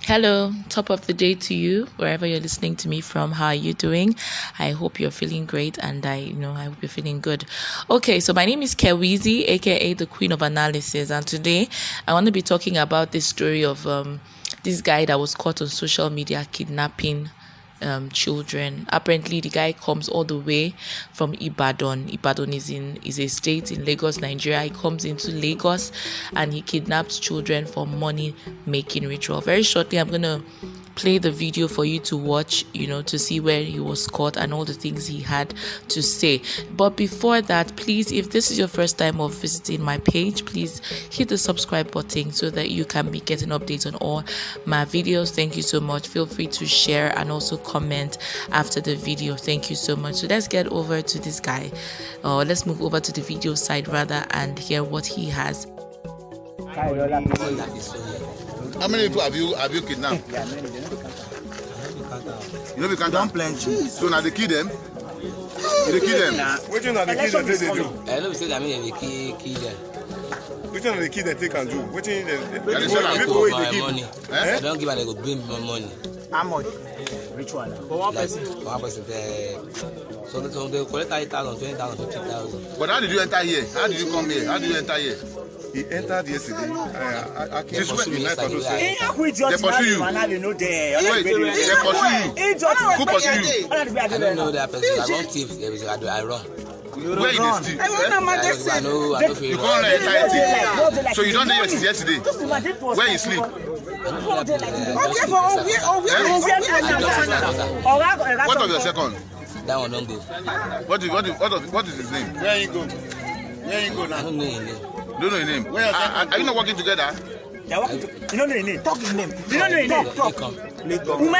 Hello, top of the day to you, wherever you're listening to me from. How are you doing? I hope you're feeling great, and I hope you're feeling good. Okay, so my name is Kewizi, aka the Queen of Analysis, and today I want to be talking about this story of this guy that was caught on social media kidnapping children. Apparently the guy comes all the way from Ibadan. Ibadan is a state in Lagos, Nigeria. He comes into Lagos and he kidnaps children for money making ritual. Very shortly I'm gonna play the video for you to watch, to see where he was caught and all the things he had to say. But before that, please, if this is your first time of visiting my page, please hit the subscribe button so that you can be getting updates on all my videos. Thank you so much. Feel free to share and also comment after the video. Thank you so much. So let's get over to this guy, or let's move over to the video side rather, and hear what he has. How many people have you kidnapped? You know we can't Don't plenty. So now they kill them. They kill them. Which one are the kids that they do? I know we say that they kill them. Which one are the kids that they can do? Which one they sell them. people My they give? money. Eh? I don't give them, they go bring my money. How much? Ritual. For one person. For one person. So they collect 30,000, 20,000, 50,000. But how did you enter here? How did you come here? How did you enter here? He entered yesterday. I came This for way- the night or so. They pursue you. Wait, they pursue you. Who pursue you? I don't know that person. I don't thief. I run. Where you dey steal? I know You can't enter here. So you don't know since yesterday. Where you sleep? What of your second? That one don't go. What is his name? Where you go? Where you go I now? don't know his name. Don't know his name. Are you not working together? You don't know your name. Talk his name. You don't know your name. He come. You don't know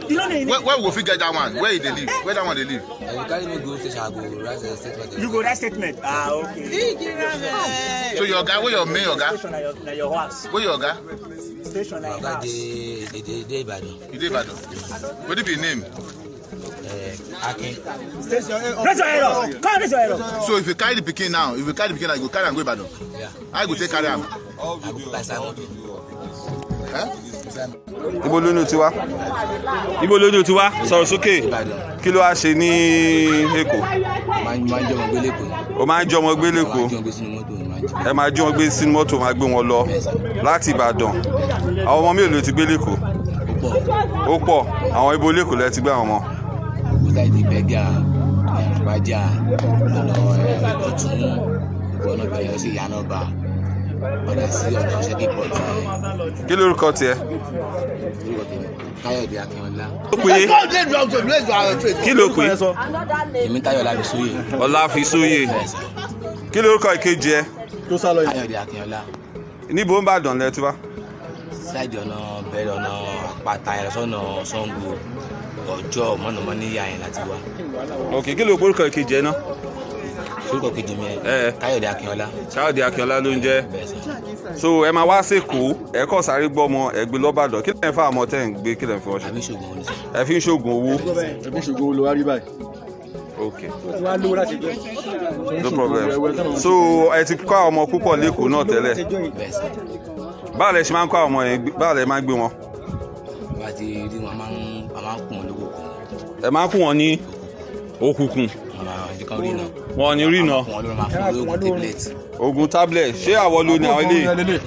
your name. Where will we get that one? Where they live? Where that one they live? If you carry me go station, I go write a statement. You go that statement. Okay. So your guy, where your main guy? Station na your house. Where your guy? Station na your Oga house. dey Ibadan. You dey Ibadan. What it be name? Akin. Raise your head up. Come raise your head up. So if you carry the pikin now, you go carry am go Ibadan. Yeah. How you go take carry am? I go buy some motor. Ibo ló ní o ti wá? Ibo ló ní o ti wá? Sọ̀rọ̀ sókè. Ibadan. Kí ló wá ṣe ní Èkó? Máa ń jọmọ gbé lẹ́kọ̀ọ́. O máa ń jọmọ gbé Máa l'Èkó. ń jọmọ gbé sínú mọ́tò ni máa ń jẹ. Ẹ máa jí wọn gbé sínú mọ́tò, máa gbé wọn lọ láti Ìbàdàn. Àwọn ọmọ mélòó ló ti gbé l'Èkó? Púpọ̀. Ó pọ̀. Àwọn ibo l'Èkó lẹ ti gbé àwọn ọmọ. Bùtá ìdí berger, ìbàjá, ọ̀nà ikotun, ọ̀nà bẹ̀rẹ̀ sí iyanaoba, ọ̀nà sí ọ̀nà ṣẹ́kì pọ̀jù. Kí lórúkọ tiẹ̀? Orúkọ tèmi, Káyọ̀dé Akínọlá. Ó pè é. Kí ló pè é? Èmi Táyọ̀ Lábísóyè. Ọláfisóyè. Kí lórúkọ ìkejì ẹ? Káyọ̀dé Akínọlá. Níbo ń Bàdàn lẹ ti wá? Sáìdì ọ̀nà bẹ̀rẹ̀ ọ̀nà àpáta ẹ̀rọ̀sọ́nà Ṣàngó, ọjọ́ mọ̀nàmọ́níyà yẹn láti wá. Ok, kí ló orúkọ ìkejì ẹ náà? Orúkọ kejì mi Káyọ̀dé Akínọlá. Káyọ̀dé Akínọlá ló ń jẹ́. Bẹ́ẹ̀ sà. So ẹ máa wá s'Èkó, ẹ kọ́ sáré gbọ́ ọmọ ẹ gbé l'Íbàdàn. Kí lẹ́yìn fún àmọ́ tẹ́ ń gbé, kí lẹ́yìn fi wọ́n ṣe? Àbí ṣògùn wọn ni sà. Ẹ fi ń ṣoògùn owó. ẹbí ṣògo ló wá rí báyìí. Ok, wá lówó láti jẹ. no problem. So ẹ ti kọ́ àwọn ọmọ púpọ̀ l'Èkó náà tẹ́lẹ̀. Bẹ́ẹ̀ sà. Báwo lẹ ṣe máa ń kọ́ àwọn ọmọ yẹn, báwo lẹ máa ń gbé wọn? Bá ti rí wọn, a máa ń kún wọn lóko kún. Ẹ máa ń fún wọn ní òkùnkùn. Àdìkan rí náà. Wọn ò ní rí iná. Wọ́n ló máa fún wọn lóògùn tablet. Oògùn tablet. Ṣé àwọ̀ ló ní àwọn eléyìí?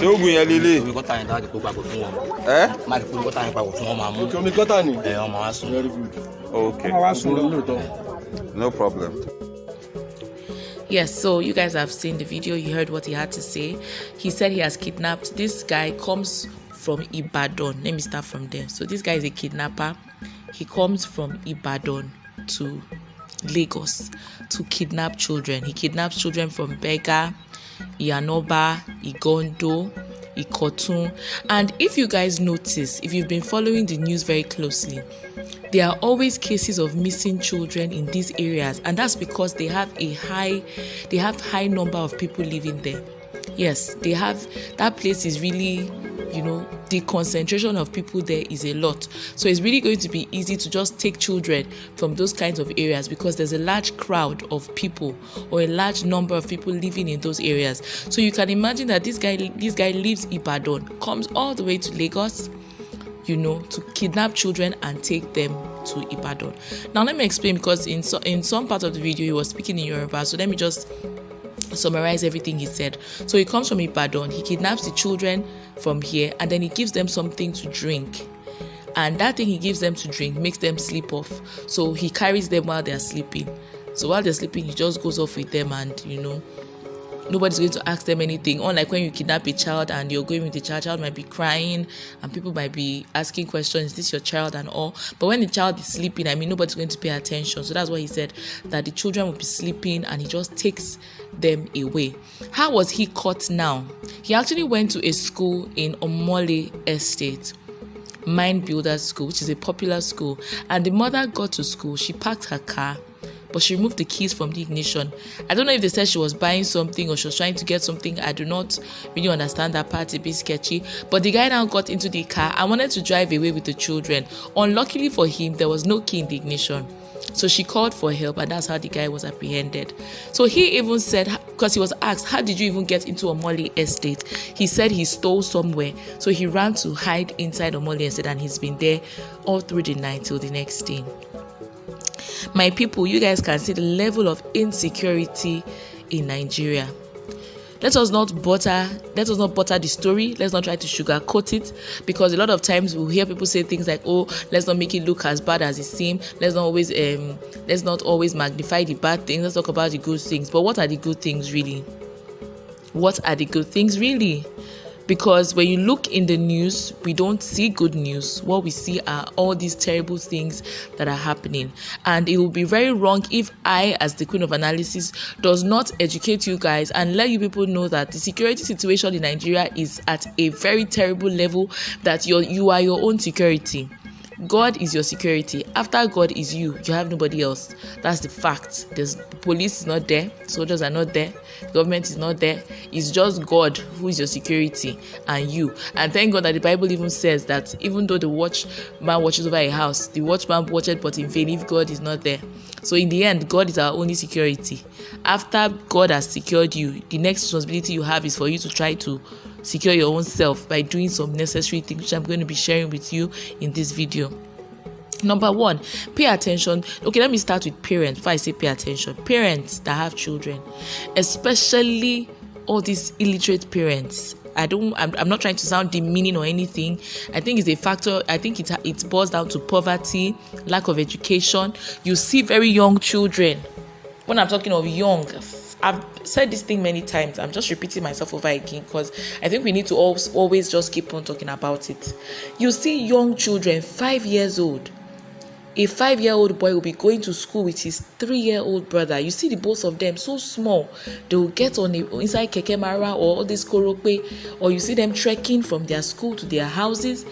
Ṣé oògùn yẹn lélẹ̀? Omi kọ́tà yẹn tó bá ti kó papọ̀ fún wọn. Ẹ́ Má ti kó omi kọ́tà yẹn papọ̀ fún wọn máa mú. Omi gọ́tà ni. Wọ́n máa wá sùn. Very good. ok, Wọ́n wá sùn lóòótọ́. no problem. Yes, so you guys have seen the video. You heard what he had to say. He said he has kidnapped. This guy comes from Ibadan. Let me start from there. So this guy is a kidnapper. He comes from Ibadan to Lagos to kidnap children. He kidnaps children from berger, iyanaoba, igando, ikotun. And if you guys notice, if you've been following the news very closely, there are always cases of missing children in these areas, and that's because they have high number of people living there. Yes, that place is really the concentration of people there is a lot. So it's really going to be easy to just take children from those kinds of areas because there's a large crowd of people or a large number of people living in those areas. So you can imagine that this guy lives Ibadan, comes all the way to Lagos, to kidnap children and take them to Ibadan. Now let me explain, because in some part of the video he was speaking in Yoruba, so let me just summarize everything he said. So he comes from Ibadan, he kidnaps the children from here, and then he gives them something to drink, and that thing he gives them to drink makes them sleep off. So he carries them while they're sleeping. So while they're sleeping, he just goes off with them, and nobody's going to ask them anything. Unlike when you kidnap a child and you're going with the child might be crying and people might be asking questions, is this your child and all? But when the child is sleeping, nobody's going to pay attention. So that's why he said that the children will be sleeping and he just takes them away. How was he caught now? He actually went to a school in Omole Estate, Mind Builders School, which is a popular school. And the mother got to school, she parked her car, but she removed the keys from the ignition. I don't know if they said she was buying something or she was trying to get something. I do not really understand that part, a bit sketchy. But the guy now got into the car and wanted to drive away with the children. Unluckily for him, there was no key in the ignition. So she called for help, and that's how the guy was apprehended. So he even said, because he was asked, how did you even get into Omole Estate? He said he stole somewhere. So he ran to hide inside Omole Estate, and he's been there all through the night till the next day. My people, you guys can see the level of insecurity in Nigeria. Let us not butter the story. Let's not try to sugarcoat it, because a lot of times we'll hear people say things like, "Oh, let's not make it look as bad as it seems. Let's not always magnify the bad things. Let's talk about the good things." But what are the good things really? What are the good things really? Because when you look in the news, we don't see good news. What we see are all these terrible things that are happening. And it will be very wrong if I, as the Queen of Analysis, does not educate you guys and let you people know that the security situation in Nigeria is at a very terrible level, that you are your own security. God is your security. After God is you have nobody else. That's the fact. The police is not there, soldiers are not there, government is not there. It's just God who is your security and you. And thank God that the Bible even says that even though the watchman watches over a house, the watchman watcheth but in vain if God is not there. So in the end, God is our only security. After God has secured you, the next responsibility you have is for you to try to secure your own self by doing some necessary things, which I'm going to be sharing with you in this video. Number one, pay attention. Okay, let me start with parents. Before I say pay attention, parents that have children, especially all these illiterate parents. I'm not trying to sound demeaning or anything. I think it's a factor. I think it boils down to poverty, lack of education. You see very young children. When I'm talking of young, I've said this thing many times. I'm just repeating myself over again because I think we need to always just keep on talking about it. You see young children, 5 years old. A 5-year-old boy will be going to school with his 3-year-old brother. You see the both of them so small. They will get on inside keke mara or all this korope, or you see them trekking from their school to their houses.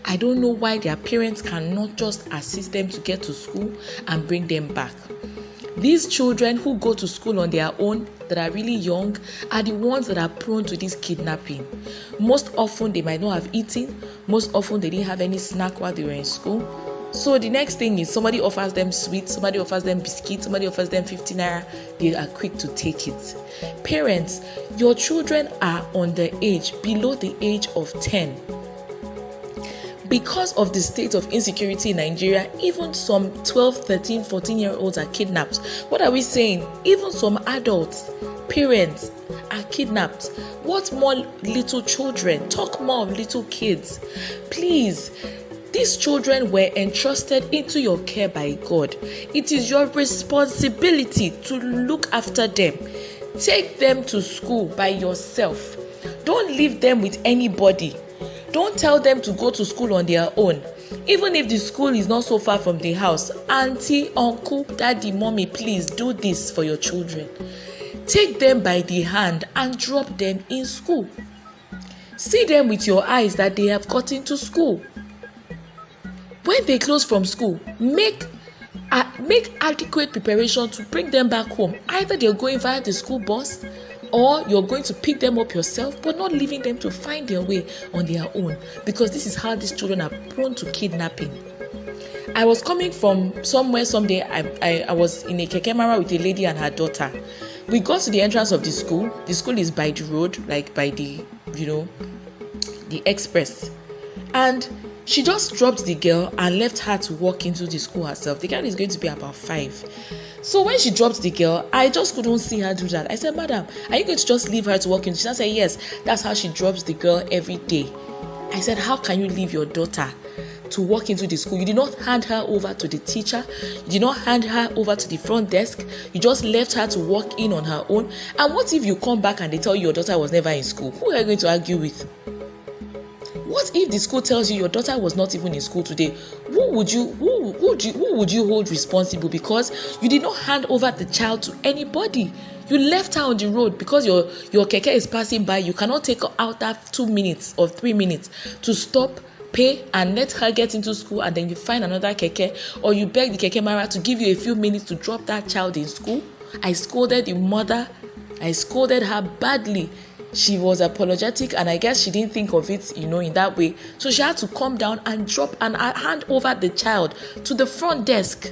I don't know why their parents cannot just assist them to get to school and bring them back. These children who go to school on their own, that are really young, are the ones that are prone to this kidnapping. Most often they might not have eaten. Most often they didn't have any snack while they were in school. So the next thing is somebody offers them sweets, somebody offers them biscuits, somebody offers them 50 naira. They are quick to take it. Parents, your children are below the age of 10. Because of the state of insecurity in Nigeria, even some 12, 13, 14-year-olds are kidnapped. What are we saying? Even some adults, parents, are kidnapped. What more little children? Talk more of little kids. Please, these children were entrusted into your care by God. It is your responsibility to look after them. Take them to school by yourself. Don't leave them with anybody. Don't tell them to go to school on their own. Even if the school is not so far from the house, auntie, uncle, daddy, mommy, please do this for your children. Take them by the hand and drop them in school. See them with your eyes that they have gotten to school. When they close from school, make adequate preparation to bring them back home. Either they're going via the school bus or you're going to pick them up yourself, but not leaving them to find their way on their own, because this is how these children are prone to kidnapping. I was coming from somewhere someday. I was in a keke mara with a lady and her daughter. We got to the entrance of the school. The school is by the road, like by the, the express. And she just dropped the girl and left her to walk into the school herself. The girl is going to be about 5. So when she dropped the girl, I just couldn't see her do that. I said, "Madam, are you going to just leave her to walk in?" She said, "Yes, that's how she drops the girl every day." I said, "How can you leave your daughter to walk into the school? You did not hand her over to the teacher. You did not hand her over to the front desk. You just left her to walk in on her own. And what if you come back and they tell you your daughter was never in school? Who are you going to argue with? What if the school tells you your daughter was not even in school today? Who would you hold responsible? Because you did not hand over the child to anybody. You left her on the road because your keke is passing by. You cannot take her out that 2 minutes or 3 minutes to stop, pay, and let her get into school, and then you find another keke, or you beg the keke mara to give you a few minutes to drop that child in school." I scolded the mother. I scolded her badly. She was apologetic, and I guess she didn't think of it, in that way. So she had to come down and drop and hand over the child to the front desk.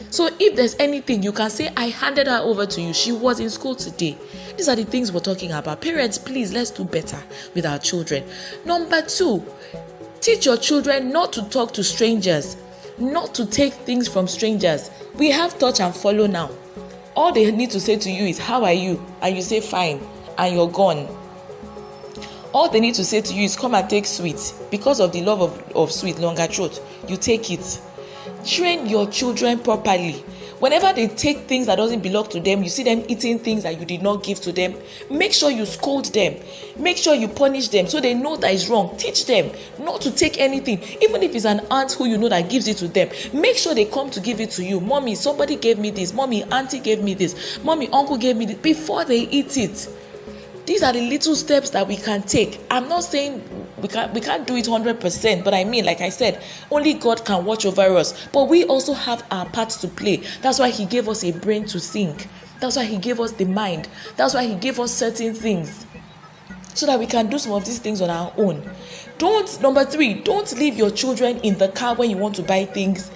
So if there's anything, you can say, "I handed her over to you. She was in school today." These are the things we're talking about. Parents, please, let's do better with our children. Number 2, teach your children not to talk to strangers, not to take things from strangers. We have touch and follow now. All they need to say to you is, "How are you?" And you say, "Fine," and you're gone. All they need to say to you is, "Come and take sweet." Because of the love of sweet, longer throat, you take it. Train your children properly. Whenever they take things that doesn't belong to them, you see them eating things that you did not give to them, make sure you scold them. Make sure you punish them so they know that it's wrong. Teach them not to take anything. Even if it's an aunt who you know that gives it to them, make sure they come to give it to you. "Mommy, somebody gave me this. Mommy, auntie gave me this. Mommy, uncle gave me this," before they eat it. These are the little steps that we can take. I'm not saying we can't do it 100%, but I mean, like I said, only God can watch over us. But we also have our part to play. That's why He gave us a brain to think. That's why He gave us the mind. That's why He gave us certain things, so that we can do some of these things on our own. Number 3, don't leave your children in the car when you want to buy things.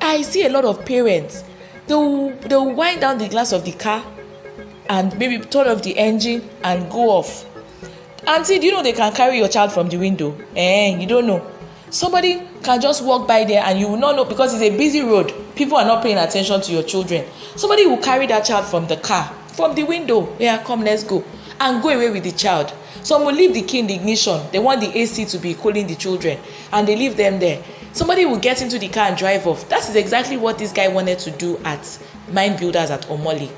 I see a lot of parents, they'll wind down the glass of the car and maybe turn off the engine and go off. Auntie, do you know they can carry your child from the window? You don't know. Somebody can just walk by there and you will not know, because it's a busy road. People are not paying attention to your children. Somebody will carry that child from the car, from the window. "Yeah, come, let's go," and go away with the child. Some will leave the key in the ignition. They want the AC to be cooling the children, and they leave them there. Somebody will get into the car and drive off. That is exactly what this guy wanted to do at Mind Builders at Omole.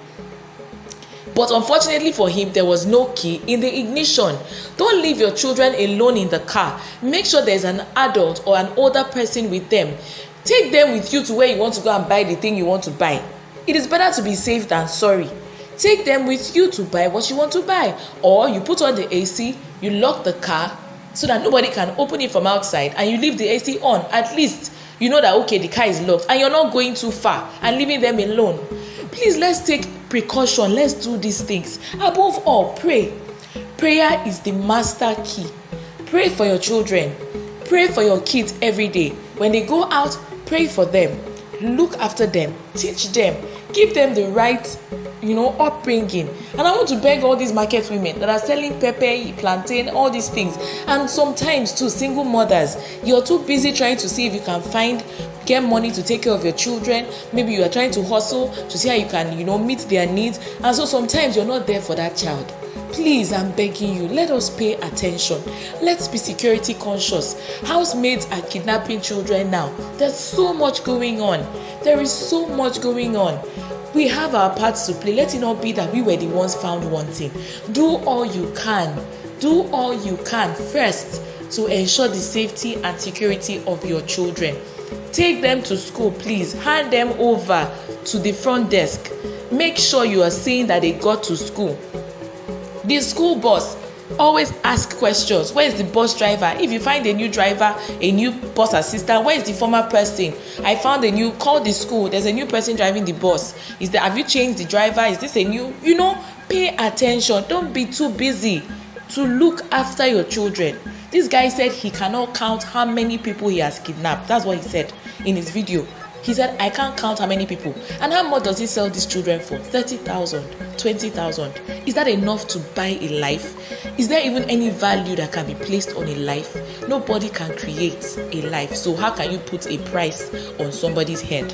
But unfortunately for him, there was no key in the ignition. Don't leave your children alone in the car. Make sure there's an adult or an older person with them. Take them with you to where you want to go and buy the thing you want to buy. It is better to be safe than sorry. Take them with you to buy what you want to buy. Or you put on the AC, you lock the car so that nobody can open it from outside, and you leave the AC on. At least you know that, okay, the car is locked and you're not going too far and leaving them alone. Please, let's take precaution. Let's do these things. Above all, pray. Prayer is the master key. Pray for your children. Pray for your kids every day. When they go out, pray for them. Look after them. Teach them. Give them the right, upbringing. And I want to beg all these market women that are selling pepper, plantain, all these things. And sometimes too, single mothers, you're too busy trying to see if you can get money to take care of your children. Maybe you are trying to hustle to see how you can, meet their needs. And so sometimes you're not there for that child. Please, I'm begging you, let us pay attention. Let's be security conscious. Housemaids are kidnapping children now. There's so much going on. There is so much going on. We have our parts to play. Let it not be that we were the ones found wanting. Do all you can. Do all you can first to ensure the safety and security of your children. Take them to school, please. Hand them over to the front desk. Make sure you are seeing that they got to school. The school bus, always ask questions. Where is the bus driver? If you find a new driver, a new bus assistant, where is the former person? I found call the school. There's a new person driving the bus. Have you changed the driver? Is this a new, Pay attention. Don't be too busy to look after your children. This guy said he cannot count how many people he has kidnapped. That's what he said in his video. He said, I can't count how many people. And how much does he sell these children for? 30,000, 20,000. Is that enough to buy a life? Is there even any value that can be placed on a life? Nobody can create a life. So how can you put a price on somebody's head?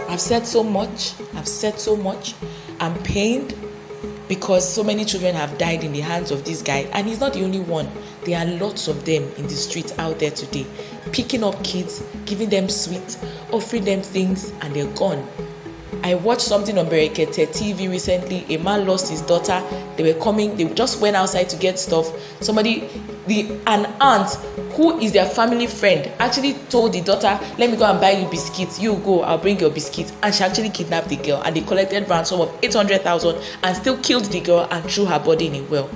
I've said so much. I'm pained because so many children have died in the hands of this guy. And he's not the only one. There are lots of them in the streets out there today, picking up kids, giving them sweets, offering them things, and they're gone. I watched something on Berger TV recently. A man lost his daughter. They just went outside to get stuff. An aunt who is their family friend actually told the daughter, let me go and buy you biscuits. You go, I'll bring your biscuits. And she actually kidnapped the girl, and they collected ransom of 800,000 and still killed the girl and threw her body in a well.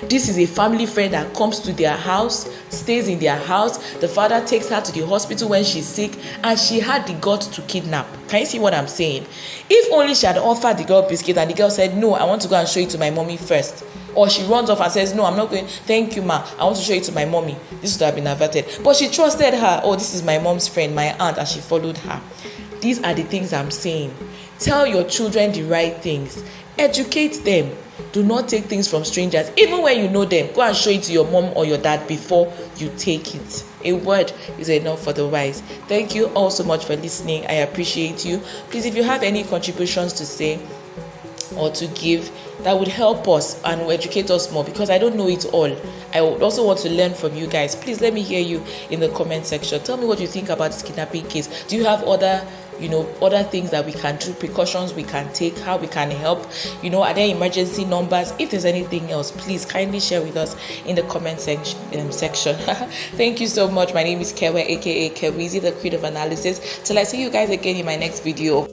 This is a family friend that comes to their house, stays in their house. The father takes her to the hospital when she's sick, and she had the guts to kidnap. Can you see what I'm saying? If only she had offered the girl biscuit and the girl said, no, I want to go and show it to my mommy first. Or she runs off and says, no, I'm not going. Thank you, ma. I want to show it to my mommy. This would have been averted. But she trusted her. Oh, this is my mom's friend, my aunt, and she followed her. These are the things I'm saying. Tell your children the right things. Educate them. Do not take things from strangers. Even when you know them, go and show it to your mom or your dad before you take it. A word is enough for the wise. Thank you all so much for listening. I appreciate you. Please, if you have any contributions to say or to give, that would help us and will educate us more, because I don't know it all. I would also want to learn from you guys. Please let me hear you in the comment section. Tell me what you think about this kidnapping case. Do you have other things that we can do, precautions we can take, how we can help? Are there emergency numbers? If there's anything else, please kindly share with us in the comment section. Thank you so much. My name is Kewe, aka Kewizi, the Queen of Analysis. Till I see you guys again in my next video.